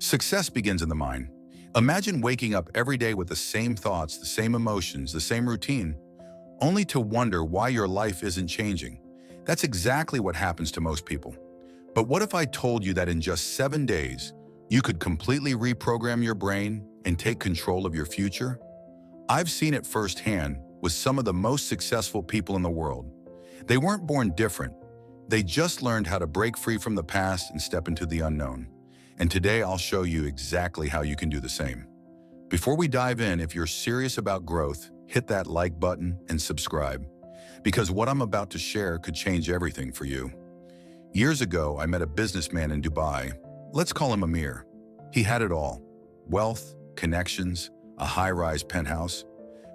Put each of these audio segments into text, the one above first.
Success begins in the mind. Imagine waking up every day with the same thoughts, the same emotions, the same routine, only to wonder why your life isn't changing. That's exactly what happens to most people. But what if I told you that in just 7 days, you could completely reprogram your brain and take control of your future? I've seen it firsthand with some of the most successful people in the world. They weren't born different. They just learned how to break free from the past and step into the unknown. And today I'll show you exactly how you can do the same. Before we dive in, if you're serious about growth, hit that like button and subscribe, because what I'm about to share could change everything for you. Years ago, I met a businessman in Dubai. Let's call him Amir. He had it all: wealth, connections, a high-rise penthouse.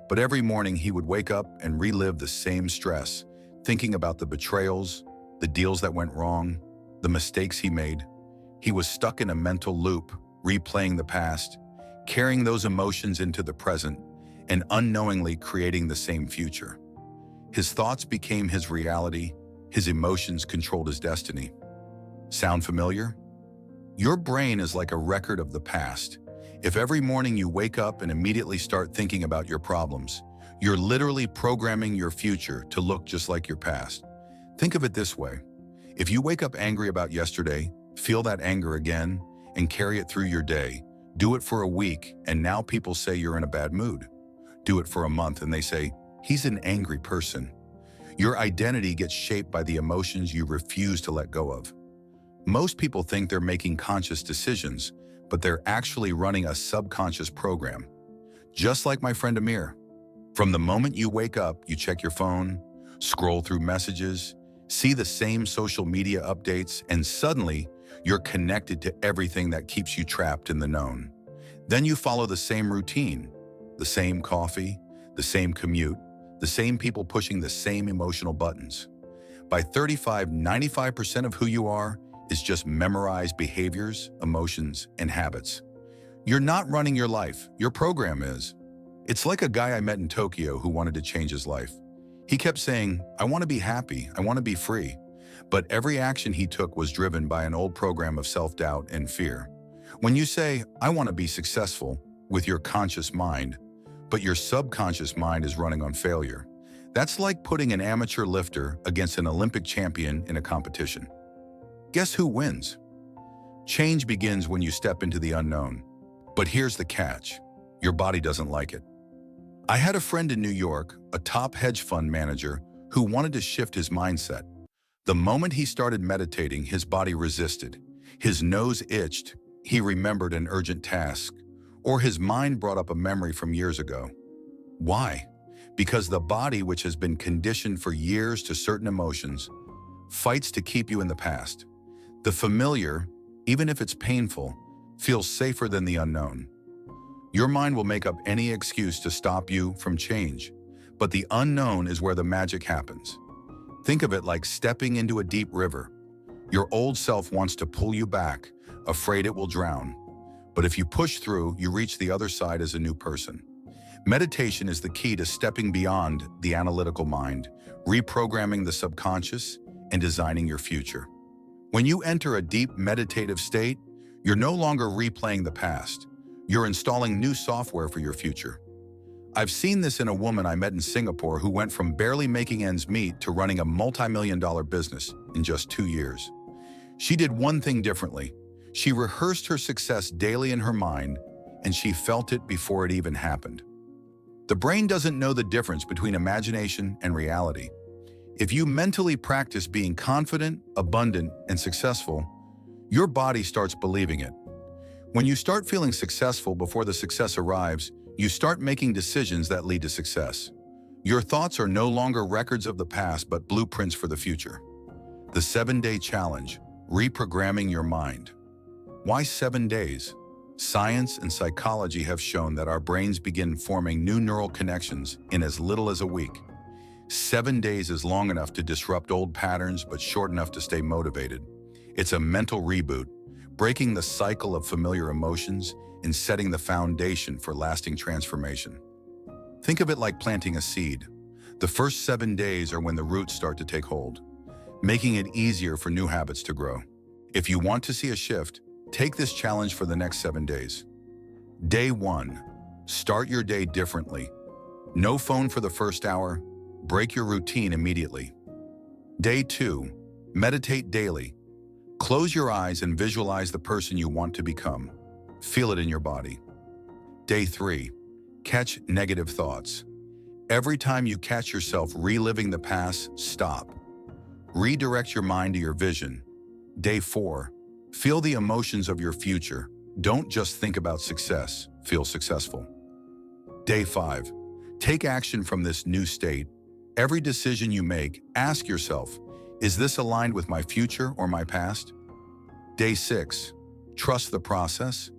But every morning he would wake up and relive the same stress, thinking about the betrayals, the deals that went wrong, the mistakes he made. He was stuck in a mental loop, replaying the past, carrying those emotions into the present, and unknowingly creating the same future. His thoughts became his reality. His emotions controlled his destiny. Sound familiar? Your brain is like a record of the past. If every morning you wake up and immediately start thinking about your problems, you're literally programming your future to look just like your past. Think of it this way. If you wake up angry about yesterday, feel that anger again, and carry it through your day, do it for a week, and now people say you're in a bad mood. Do it for a month, and they say, he's an angry person. Your identity gets shaped by the emotions you refuse to let go of. Most people think they're making conscious decisions, but they're actually running a subconscious program. Just like my friend Amir. From the moment you wake up, you check your phone, scroll through messages, see the same social media updates, and suddenly you're connected to everything that keeps you trapped in the known. Then you follow the same routine, the same coffee, the same commute, the same people pushing the same emotional buttons. By 95% of who you are is just memorized behaviors, emotions, and habits. You're not running your life, your program is. It's like a guy I met in Tokyo who wanted to change his life. He kept saying, I want to be happy, I want to be free. But every action he took was driven by an old program of self-doubt and fear. When you say, I want to be successful, with your conscious mind, but your subconscious mind is running on failure, that's like putting an amateur lifter against an Olympic champion in a competition. Guess who wins? Change begins when you step into the unknown. But here's the catch. Your body doesn't like it. I had a friend in New York, a top hedge fund manager, who wanted to shift his mindset. The moment he started meditating, his body resisted. His nose itched, he remembered an urgent task, or his mind brought up a memory from years ago. Why? Because the body, which has been conditioned for years to certain emotions, fights to keep you in the past. The familiar, even if it's painful, feels safer than the unknown. Your mind will make up any excuse to stop you from change, but the unknown is where the magic happens. Think of it like stepping into a deep river. Your old self wants to pull you back, afraid it will drown. But if you push through, you reach the other side as a new person. Meditation is the key to stepping beyond the analytical mind, reprogramming the subconscious, and designing your future. When you enter a deep meditative state, you're no longer replaying the past. You're installing new software for your future. I've seen this in a woman I met in Singapore who went from barely making ends meet to running a multi-million-dollar business in just 2 years. She did one thing differently. She rehearsed her success daily in her mind, and she felt it before it even happened. The brain doesn't know the difference between imagination and reality. If you mentally practice being confident, abundant, and successful, your body starts believing it. When you start feeling successful before the success arrives, you start making decisions that lead to success. Your thoughts are no longer records of the past, but blueprints for the future. The 7-day challenge, reprogramming your mind. Why 7 days? Science and psychology have shown that our brains begin forming new neural connections in as little as a week. 7 days is long enough to disrupt old patterns, but short enough to stay motivated. It's a mental reboot, breaking the cycle of familiar emotions and setting the foundation for lasting transformation. Think of it like planting a seed. The first 7 days are when the roots start to take hold, making it easier for new habits to grow. If you want to see a shift, Take this challenge for the next 7 days. Day 1. Start your day differently. No phone for the first hour. Break your routine immediately. Day 2. Meditate daily. Close your eyes and visualize the person you want to become. Feel it in your body. Day 3. Catch negative thoughts. Every time you catch yourself reliving the past, stop. Redirect your mind to your vision. Day 4. Feel the emotions of your future. Don't just think about success, feel successful. Day 5. Take action from this new state. Every decision you make, ask yourself, is this aligned with my future or my past? Day 6. Trust the process.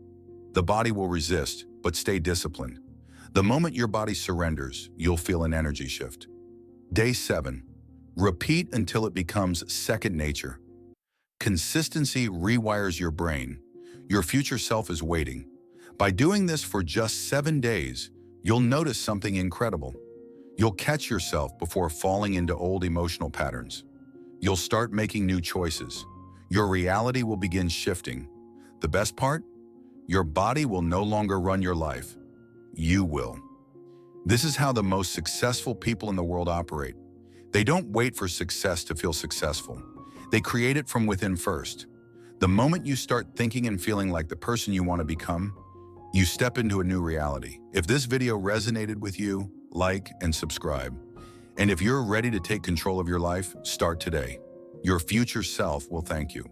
The body will resist, but stay disciplined. The moment your body surrenders, you'll feel an energy shift. Day 7. Repeat until it becomes second nature. Consistency rewires your brain. Your future self is waiting. By doing this for just 7 days, you'll notice something incredible. You'll catch yourself before falling into old emotional patterns. You'll start making new choices. Your reality will begin shifting. The best part? Your body will no longer run your life. You will. This is how the most successful people in the world operate. They don't wait for success to feel successful. They create it from within first. The moment you start thinking and feeling like the person you want to become, you step into a new reality. If this video resonated with you, like and subscribe. And if you're ready to take control of your life, start today. Your future self will thank you.